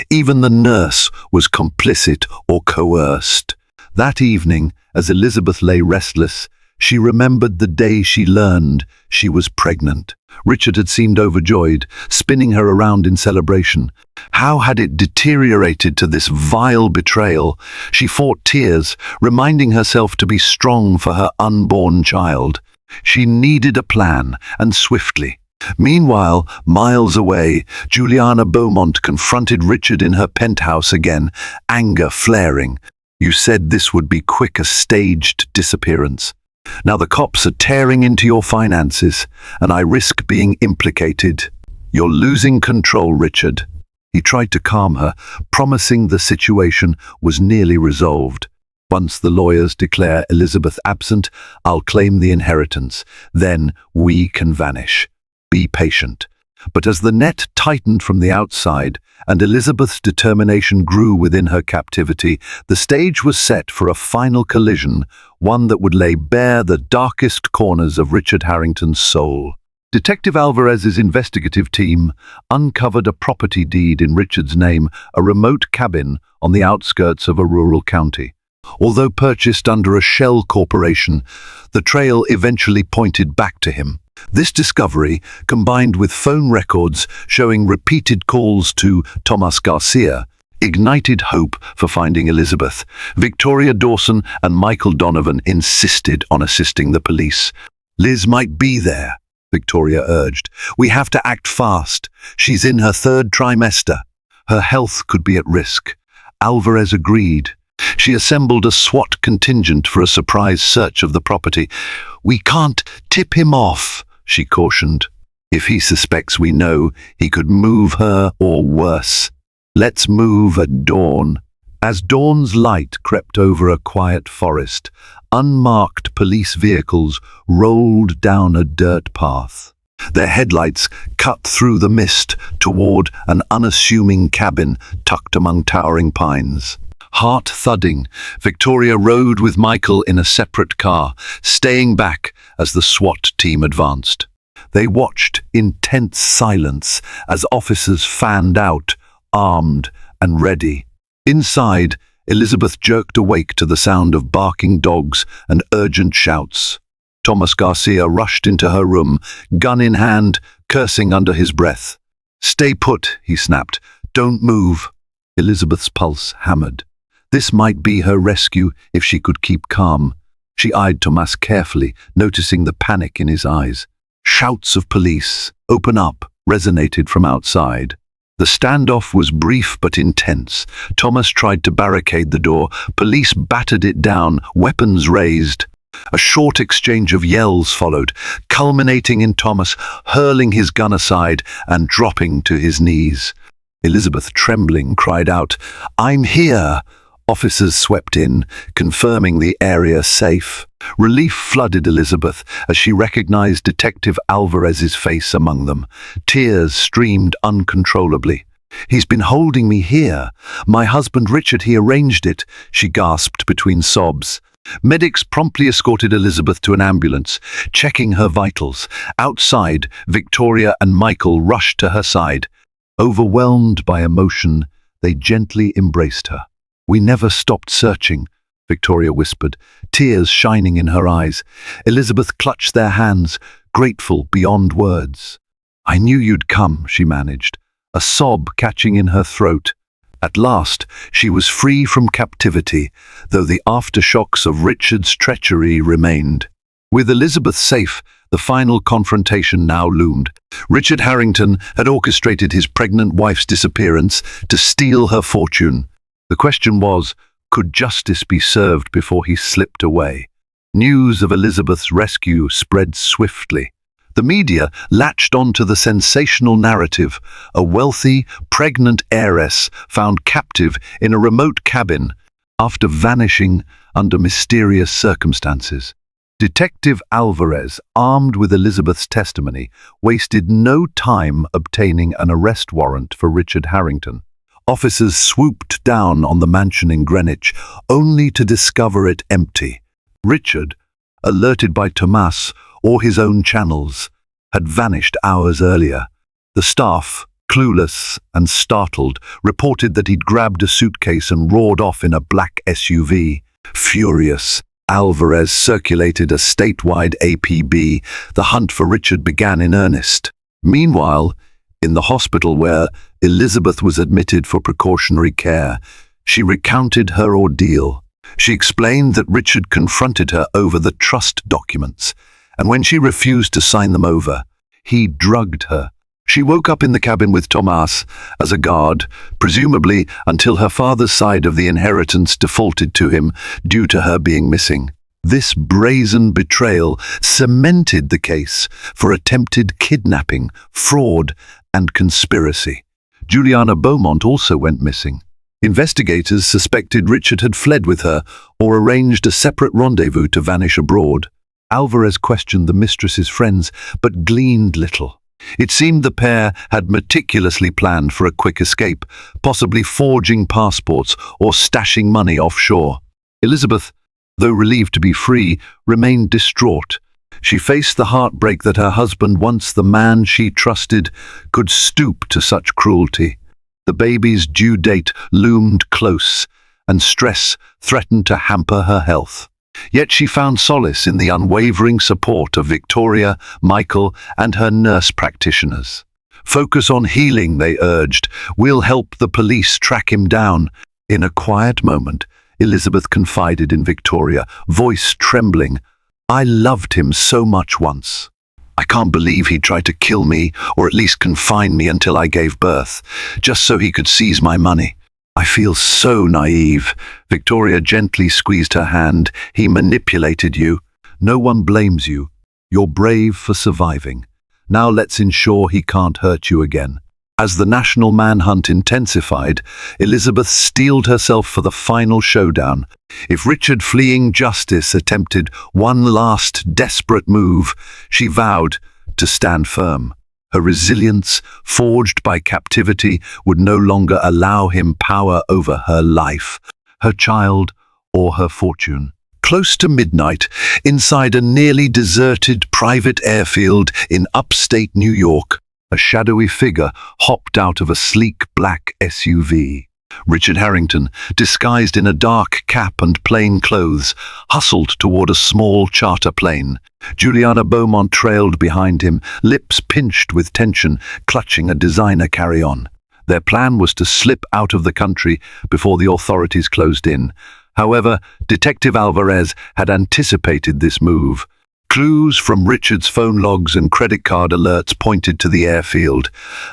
Even the nurse was complicit or coerced. That evening, as Elizabeth lay restless, she remembered the day she learned she was pregnant. Richard had seemed overjoyed, spinning her around in celebration. How had it deteriorated to this vile betrayal? She fought tears, reminding herself to be strong for her unborn child. She needed a plan, and swiftly. Meanwhile, miles away, Juliana Beaumont confronted Richard in her penthouse again, anger flaring. "You said this would be quick, a staged disappearance. Now the cops are tearing into your finances, and I risk being implicated. You're losing control, Richard." He tried to calm her, promising the situation was nearly resolved. "Once the lawyers declare Elizabeth absent, I'll claim the inheritance. Then we can vanish. Be patient." But as the net tightened from the outside and Elizabeth's determination grew within her captivity, the stage was set for a final collision, one that would lay bare the darkest corners of Richard Harrington's soul. Detective Alvarez's investigative team uncovered a property deed in Richard's name, a remote cabin on the outskirts of a rural county. Although purchased under a shell corporation, the trail eventually pointed back to him. This discovery, combined with phone records showing repeated calls to Thomas Garcia, ignited hope for finding Elizabeth. Victoria Dawson and Michael Donovan insisted on assisting the police. "Liz might be there," Victoria urged. "We have to act fast. She's in her third trimester. Her health could be at risk." Alvarez agreed. She assembled a SWAT contingent for a surprise search of the property. "We can't tip him off," she cautioned. "If he suspects we know, he could move her or worse. Let's move at dawn." As dawn's light crept over a quiet forest, unmarked police vehicles rolled down a dirt path. Their headlights cut through the mist toward an unassuming cabin tucked among towering pines. Heart thudding, Victoria rode with Michael in a separate car, staying back as the SWAT team advanced. They watched in tense silence as officers fanned out, armed and ready. Inside, Elizabeth jerked awake to the sound of barking dogs and urgent shouts. Thomas Garcia rushed into her room, gun in hand, cursing under his breath. "Stay put," he snapped. "Don't move." Elizabeth's pulse hammered. This might be her rescue if she could keep calm. She eyed Thomas carefully, noticing the panic in his eyes. Shouts of "Police! Open up!" resonated from outside. The standoff was brief but intense. Thomas tried to barricade the door. Police battered it down, weapons raised. A short exchange of yells followed, culminating in Thomas hurling his gun aside and dropping to his knees. Elizabeth, trembling, cried out, "I'm here!" Officers swept in, confirming the area safe. Relief flooded Elizabeth as she recognized Detective Alvarez's face among them. Tears streamed uncontrollably. "He's been holding me here. My husband Richard, he arranged it," she gasped between sobs. Medics promptly escorted Elizabeth to an ambulance, checking her vitals. Outside, Victoria and Michael rushed to her side. Overwhelmed by emotion, they gently embraced her. "We never stopped searching," Victoria whispered, tears shining in her eyes. Elizabeth clutched their hands, grateful beyond words. "I knew you'd come," she managed, a sob catching in her throat. At last, she was free from captivity, though the aftershocks of Richard's treachery remained. With Elizabeth safe, the final confrontation now loomed. Richard Harrington had orchestrated his pregnant wife's disappearance to steal her fortune. The question was, could justice be served before he slipped away? News of Elizabeth's rescue spread swiftly. The media latched onto the sensational narrative: a wealthy, pregnant heiress found captive in a remote cabin after vanishing under mysterious circumstances. Detective Alvarez, armed with Elizabeth's testimony, wasted no time obtaining an arrest warrant for Richard Harrington. Officers swooped down on the mansion in Greenwich, only to discover it empty. Richard, alerted by Thomas or his own channels, had vanished hours earlier. The staff, clueless and startled, reported that he'd grabbed a suitcase and roared off in a black SUV. Furious, Alvarez circulated a statewide APB. The hunt for Richard began in earnest. Meanwhile, in the hospital where Elizabeth was admitted for precautionary care, she recounted her ordeal. She explained that Richard confronted her over the trust documents, and when she refused to sign them over, he drugged her. She woke up in the cabin with Thomas as a guard, presumably until her father's side of the inheritance defaulted to him due to her being missing. This brazen betrayal cemented the case for attempted kidnapping, fraud, and conspiracy. Juliana Beaumont also went missing. Investigators suspected Richard had fled with her or arranged a separate rendezvous to vanish abroad. Alvarez questioned the mistress's friends, but gleaned little. It seemed the pair had meticulously planned for a quick escape, possibly forging passports or stashing money offshore. Elizabeth, though relieved to be free, remained distraught. She faced the heartbreak that her husband, once the man she trusted, could stoop to such cruelty. The baby's due date loomed close, and stress threatened to hamper her health. Yet she found solace in the unwavering support of Victoria, Michael, and her nurse practitioners. "Focus on healing," they urged. "We'll help the police track him down." In a quiet moment, Elizabeth confided in Victoria, voice trembling, "I loved him so much once. I can't believe he tried to kill me, or at least confine me until I gave birth, just so he could seize my money. I feel so naive." Victoria gently squeezed her hand. "He manipulated you. No one blames you. You're brave for surviving. Now let's ensure he can't hurt you again." As the national manhunt intensified, Elizabeth steeled herself for the final showdown. If Richard, fleeing justice, attempted one last desperate move, she vowed to stand firm. Her resilience, forged by captivity, would no longer allow him power over her life, her child, or her fortune. Close to midnight, inside a nearly deserted private airfield in upstate New York, a shadowy figure hopped out of a sleek black SUV. Richard Harrington, disguised in a dark cap and plain clothes, hustled toward a small charter plane. Juliana Beaumont trailed behind him, lips pinched with tension, clutching a designer carry-on. Their plan was to slip out of the country before the authorities closed in. However, Detective Alvarez had anticipated this move. Clues from Richard's phone logs and credit card alerts pointed to the airfield.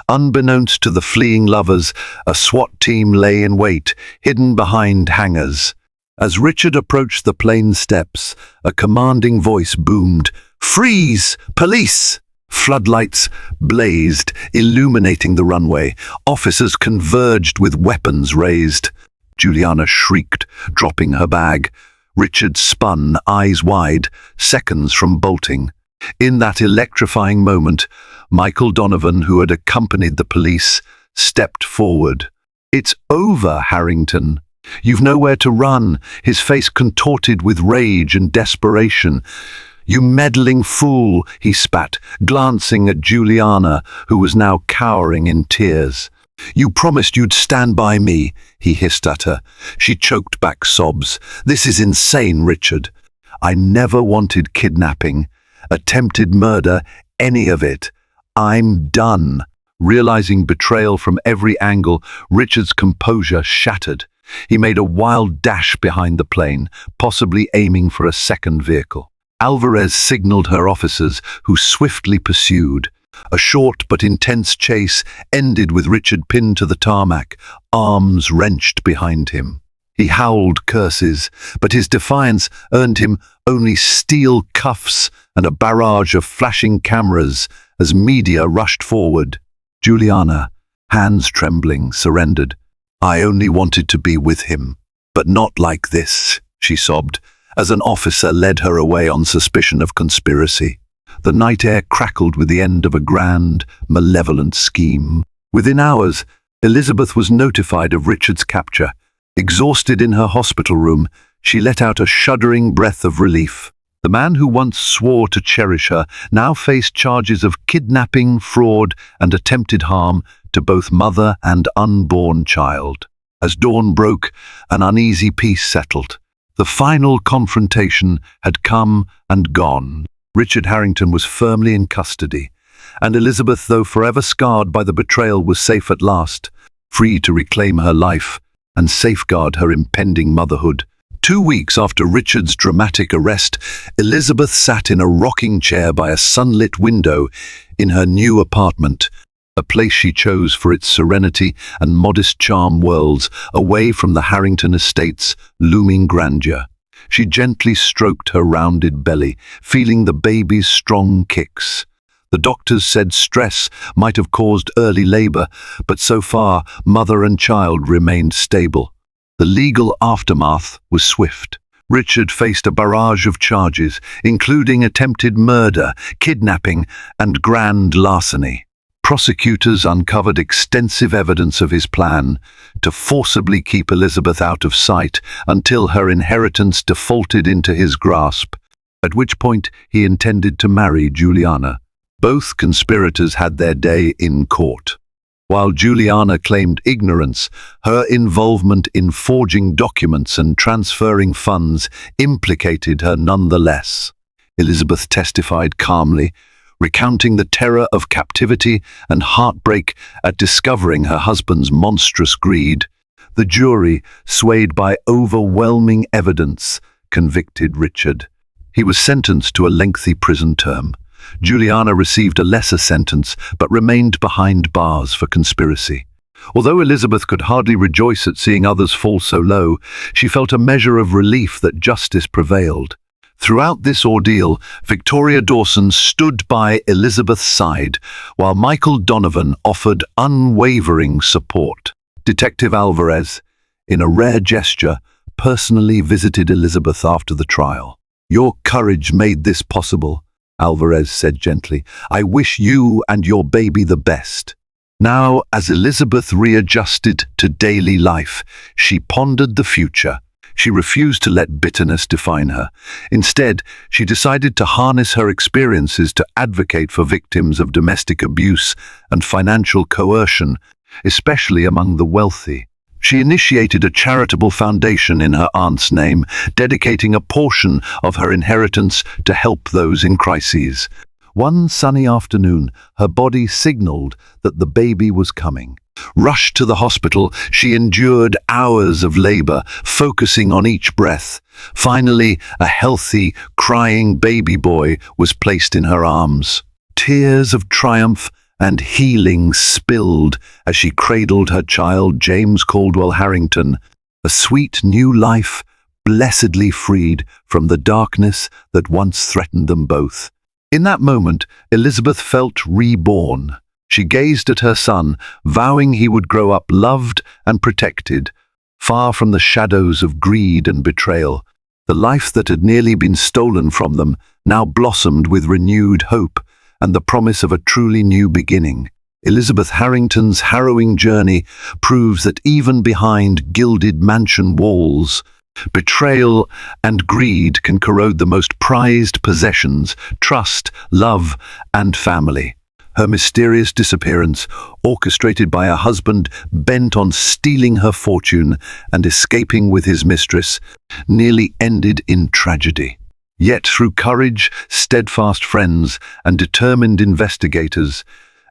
Unbeknownst to the fleeing lovers, a SWAT team lay in wait, hidden behind hangars. As Richard approached the plane steps, a commanding voice boomed, "Freeze! Police!" Floodlights blazed, illuminating the runway. Officers converged with weapons raised. Juliana shrieked, dropping her bag. Richard spun, eyes wide, seconds from bolting. In that electrifying moment, Michael Donovan, who had accompanied the police, stepped forward. "It's over, Harrington. You've nowhere to run," his face contorted with rage and desperation. "You meddling fool," he spat, glancing at Juliana, who was now cowering in tears. "You promised you'd stand by me," he hissed at her. She choked back sobs. "This is insane, Richard. I never wanted kidnapping, attempted murder, any of it. I'm done." Realizing betrayal from every angle, Richard's composure shattered. He made a wild dash behind the plane, possibly aiming for a second vehicle. Alvarez signaled her officers, who swiftly pursued. A short but intense chase ended with Richard pinned to the tarmac, arms wrenched behind him. He howled curses, but his defiance earned him only steel cuffs and a barrage of flashing cameras as media rushed forward. Juliana, hands trembling, surrendered. "I only wanted to be with him, but not like this," she sobbed, as an officer led her away on suspicion of conspiracy. The night air crackled with the end of a grand, malevolent scheme. Within hours, Elizabeth was notified of Richard's capture. Exhausted in her hospital room, she let out a shuddering breath of relief. The man who once swore to cherish her now faced charges of kidnapping, fraud, and attempted harm to both mother and unborn child. As dawn broke, an uneasy peace settled. The final confrontation had come and gone. Richard Harrington was firmly in custody, and Elizabeth, though forever scarred by the betrayal, was safe at last, free to reclaim her life and safeguard her impending motherhood. 2 weeks after Richard's dramatic arrest, Elizabeth sat in a rocking chair by a sunlit window in her new apartment, a place she chose for its serenity and modest charm worlds away from the Harrington estate's looming grandeur. She gently stroked her rounded belly, feeling the baby's strong kicks. The doctors said stress might have caused early labor, but so far, mother and child remained stable. The legal aftermath was swift. Richard faced a barrage of charges, including attempted murder, kidnapping, and grand larceny. Prosecutors uncovered extensive evidence of his plan to forcibly keep Elizabeth out of sight until her inheritance defaulted into his grasp, at which point he intended to marry Juliana. Both conspirators had their day in court. While Juliana claimed ignorance, her involvement in forging documents and transferring funds implicated her nonetheless. Elizabeth testified calmly, recounting the terror of captivity and heartbreak at discovering her husband's monstrous greed. The jury, swayed by overwhelming evidence, convicted Richard. He was sentenced to a lengthy prison term, Juliana received a lesser sentence but remained behind bars for conspiracy. Although Elizabeth could hardly rejoice at seeing others fall so low, she felt a measure of relief that justice prevailed. Throughout this ordeal, Victoria Dawson stood by Elizabeth's side, while Michael Donovan offered unwavering support. Detective Alvarez, in a rare gesture, personally visited Elizabeth after the trial. "Your courage made this possible," Alvarez said gently. "I wish you and your baby the best." Now, as Elizabeth readjusted to daily life, she pondered the future. She refused to let bitterness define her. Instead, she decided to harness her experiences to advocate for victims of domestic abuse and financial coercion, especially among the wealthy. She initiated a charitable foundation in her aunt's name, dedicating a portion of her inheritance to help those in crises. One sunny afternoon, her body signaled that the baby was coming. Rushed to the hospital, she endured hours of labor, focusing on each breath. Finally, a healthy, crying baby boy was placed in her arms. Tears of triumph and healing spilled as she cradled her child, James Caldwell Harrington, a sweet new life, blessedly freed from the darkness that once threatened them both. In that moment, Elizabeth felt reborn. She gazed at her son, vowing he would grow up loved and protected, far from the shadows of greed and betrayal. The life that had nearly been stolen from them now blossomed with renewed hope and the promise of a truly new beginning. Elizabeth Harrington's harrowing journey proves that even behind gilded mansion walls, betrayal and greed can corrode the most prized possessions: trust, love, and family. Her mysterious disappearance, orchestrated by a husband bent on stealing her fortune and escaping with his mistress, nearly ended in tragedy. Yet through courage, steadfast friends, and determined investigators,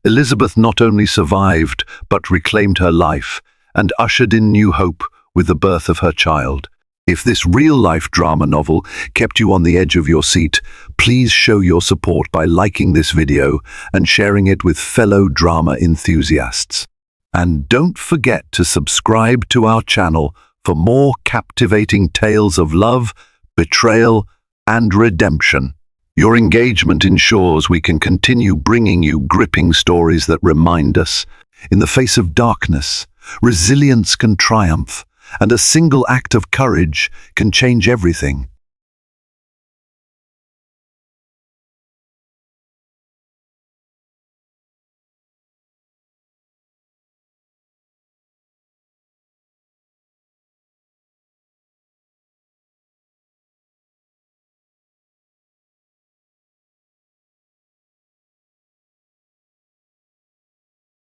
Elizabeth not only survived but reclaimed her life and ushered in new hope with the birth of her child. If this real-life drama novel kept you on the edge of your seat, please show your support by liking this video and sharing it with fellow drama enthusiasts. And don't forget to subscribe to our channel for more captivating tales of love, betrayal, and redemption. Your engagement ensures we can continue bringing you gripping stories that remind us, in the face of darkness, resilience can triumph, and a single act of courage can change everything.